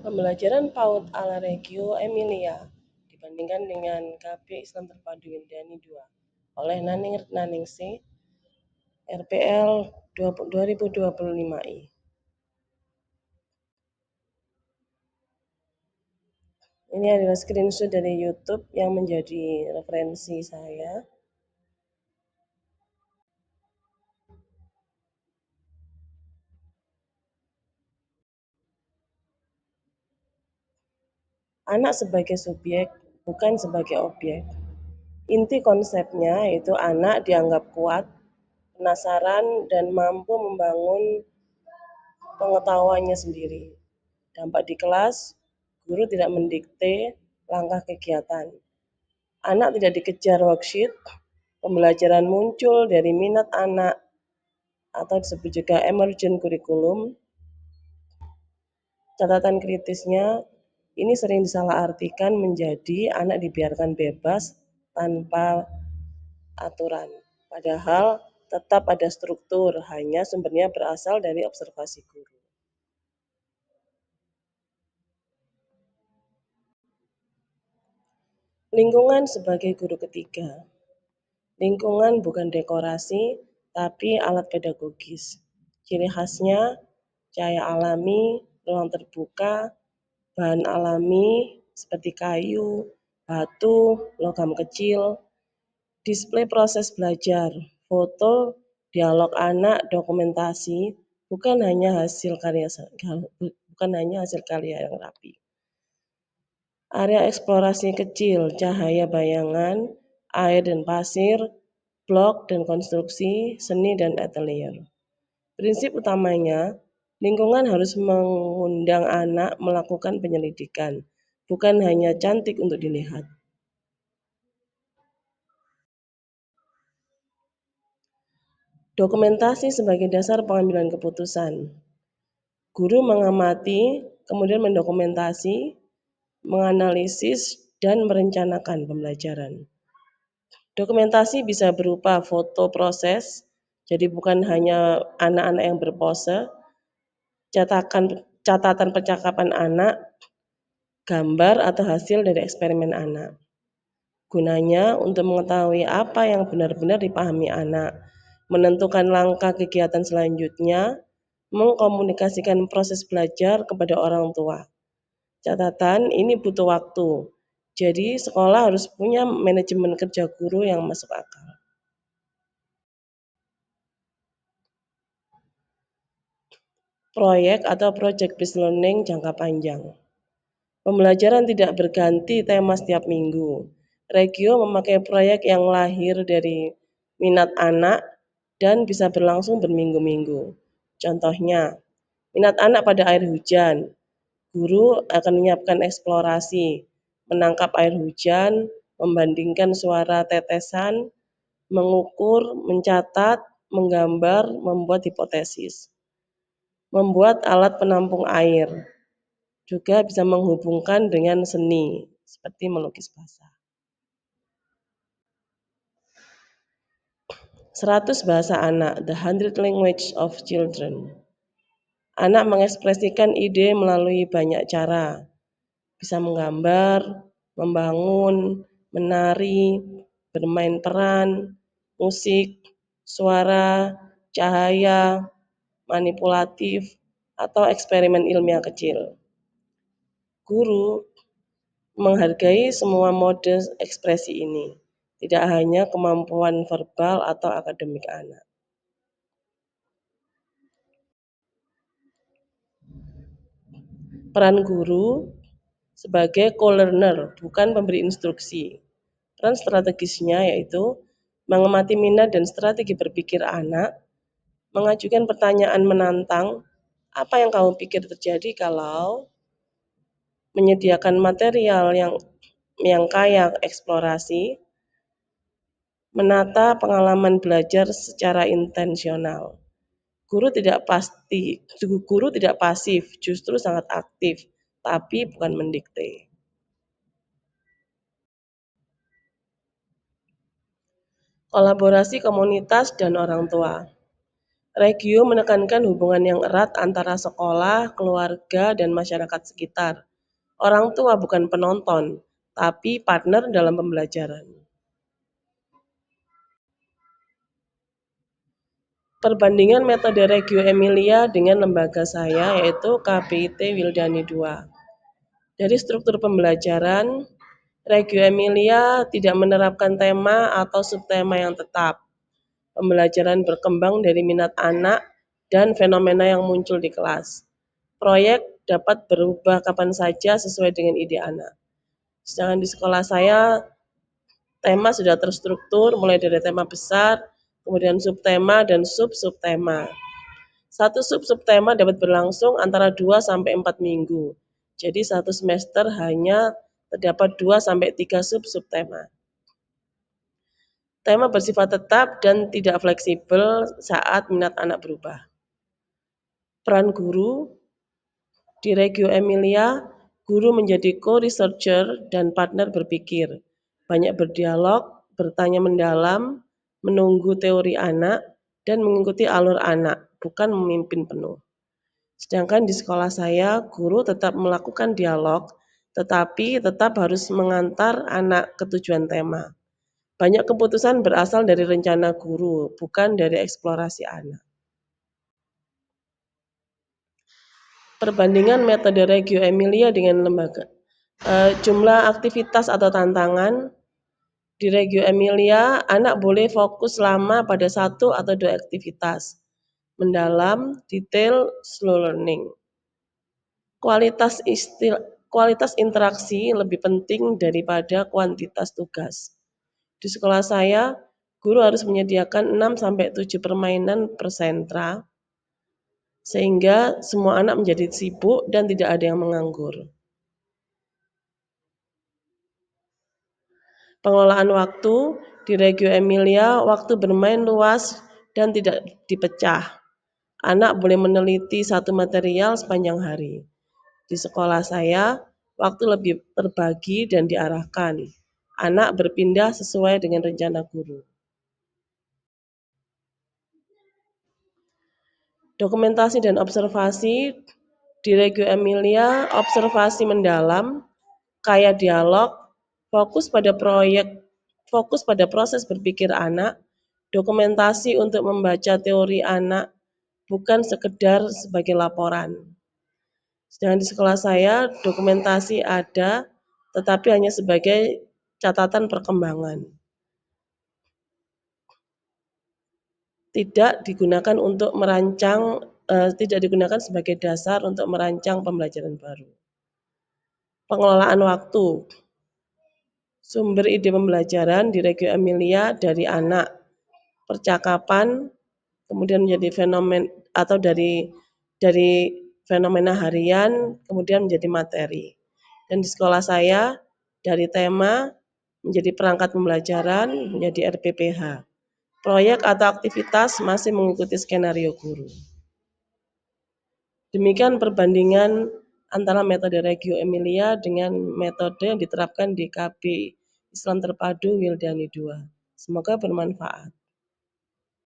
Pembelajaran PAUD ala Reggio Emilia dibandingkan dengan KB Islam Terpadu Yunani 2 oleh Naning Naningsih RPL 2025i. Ini adalah screenshot dari YouTube yang menjadi referensi saya. Anak sebagai subjek, bukan sebagai objek. Inti konsepnya yaitu anak dianggap kuat, penasaran, dan mampu membangun pengetahuannya sendiri. Dampak di kelas, guru tidak mendikte langkah kegiatan. Anak tidak dikejar worksheet, pembelajaran muncul dari minat anak atau disebut juga emergent curriculum. Catatan kritisnya, ini sering disalahartikan menjadi anak dibiarkan bebas tanpa aturan. Padahal tetap ada struktur, hanya sumbernya berasal dari observasi guru. Lingkungan sebagai guru ketiga. Lingkungan bukan dekorasi, tapi alat pedagogis. Ciri khasnya, cahaya alami, ruang terbuka, bahan alami seperti kayu, batu, logam kecil, display proses belajar, foto, dialog anak, dokumentasi, bukan hanya hasil karya yang rapi. Area eksplorasi kecil, cahaya bayangan, air dan pasir, blok dan konstruksi, seni dan atelier. Prinsip utamanya, lingkungan harus mengundang anak melakukan penyelidikan, bukan hanya cantik untuk dilihat. Dokumentasi sebagai dasar pengambilan keputusan. Guru mengamati, kemudian mendokumentasi, menganalisis, dan merencanakan pembelajaran. Dokumentasi bisa berupa foto proses, jadi bukan hanya anak-anak yang berpose, catatan percakapan anak, gambar atau hasil dari eksperimen anak. Gunanya untuk mengetahui apa yang benar-benar dipahami anak, menentukan langkah kegiatan selanjutnya, mengkomunikasikan proses belajar kepada orang tua. Catatan ini butuh waktu, jadi sekolah harus punya manajemen kerja guru yang masuk akal. Proyek atau project based learning jangka panjang. Pembelajaran tidak berganti tema setiap minggu. Reggio memakai proyek yang lahir dari minat anak dan bisa berlangsung berminggu-minggu. Contohnya, minat anak pada air hujan. Guru akan menyiapkan eksplorasi, menangkap air hujan, membandingkan suara tetesan, mengukur, mencatat, menggambar, membuat hipotesis. Membuat alat penampung air. Juga bisa menghubungkan dengan seni, seperti melukis basah. 100 bahasa anak, the 100 language of children. Anak mengekspresikan ide melalui banyak cara. Bisa menggambar, membangun, menari, bermain peran, musik, suara, cahaya, manipulatif, atau eksperimen ilmiah kecil. Guru menghargai semua mode ekspresi ini, tidak hanya kemampuan verbal atau akademik anak. Peran guru sebagai co-learner, bukan pemberi instruksi. Peran strategisnya yaitu mengamati minat dan strategi berpikir anak, mengajukan pertanyaan menantang, apa yang kamu pikir terjadi kalau, menyediakan material yang kaya eksplorasi, menata pengalaman belajar secara intensional. Guru tidak pasif, justru sangat aktif, tapi bukan mendikte. Kolaborasi komunitas dan orang tua. Regio menekankan hubungan yang erat antara sekolah, keluarga, dan masyarakat sekitar. Orang tua bukan penonton, tapi partner dalam pembelajaran. Perbandingan metode Reggio Emilia dengan lembaga saya yaitu KPIT Wildani II. Dari struktur pembelajaran, Reggio Emilia tidak menerapkan tema atau subtema yang tetap. Pembelajaran berkembang dari minat anak dan fenomena yang muncul di kelas. Proyek dapat berubah kapan saja sesuai dengan ide anak. Sedangkan di sekolah saya, tema sudah terstruktur mulai dari tema besar, kemudian subtema dan sub-subtema. Satu sub-subtema dapat berlangsung antara 2 sampai 4 minggu. Jadi satu semester hanya terdapat 2 sampai 3 sub-subtema. Tema bersifat tetap dan tidak fleksibel saat minat anak berubah. Peran guru di Reggio Emilia, guru menjadi co-researcher dan partner berpikir. Banyak berdialog, bertanya mendalam, menunggu teori anak, dan mengikuti alur anak, bukan memimpin penuh. Sedangkan di sekolah saya, guru tetap melakukan dialog, tetapi tetap harus mengantar anak ke tujuan tema. Banyak keputusan berasal dari rencana guru, bukan dari eksplorasi anak. Perbandingan metode Reggio Emilia dengan lembaga. Jumlah aktivitas atau tantangan di Reggio Emilia, anak boleh fokus lama pada satu atau dua aktivitas. Mendalam, detail, slow learning. Kualitas interaksi lebih penting daripada kuantitas tugas. Di sekolah saya, guru harus menyediakan 6 sampai 7 permainan per sentra sehingga semua anak menjadi sibuk dan tidak ada yang menganggur. Pengelolaan waktu di Reggio Emilia, waktu bermain luas dan tidak dipecah. Anak boleh meneliti satu material sepanjang hari. Di sekolah saya, waktu lebih terbagi dan diarahkan. Anak berpindah sesuai dengan rencana guru. Dokumentasi dan observasi di Reggio Emilia, observasi mendalam, kaya dialog, fokus pada proses berpikir anak, dokumentasi untuk membaca teori anak, bukan sekedar sebagai laporan. Sedangkan di sekolah saya, dokumentasi ada, tetapi hanya sebagai catatan perkembangan. Tidak digunakan sebagai dasar untuk merancang pembelajaran baru. Pengelolaan waktu. Sumber ide pembelajaran di Reggio Emilia dari anak, percakapan, kemudian menjadi dari fenomena harian, kemudian menjadi materi. Dan di sekolah saya dari tema menjadi perangkat pembelajaran, menjadi RPPH. Proyek atau aktivitas masih mengikuti skenario guru. Demikian perbandingan antara metode Reggio Emilia dengan metode yang diterapkan di KB Islam Terpadu Wildani II. Semoga bermanfaat.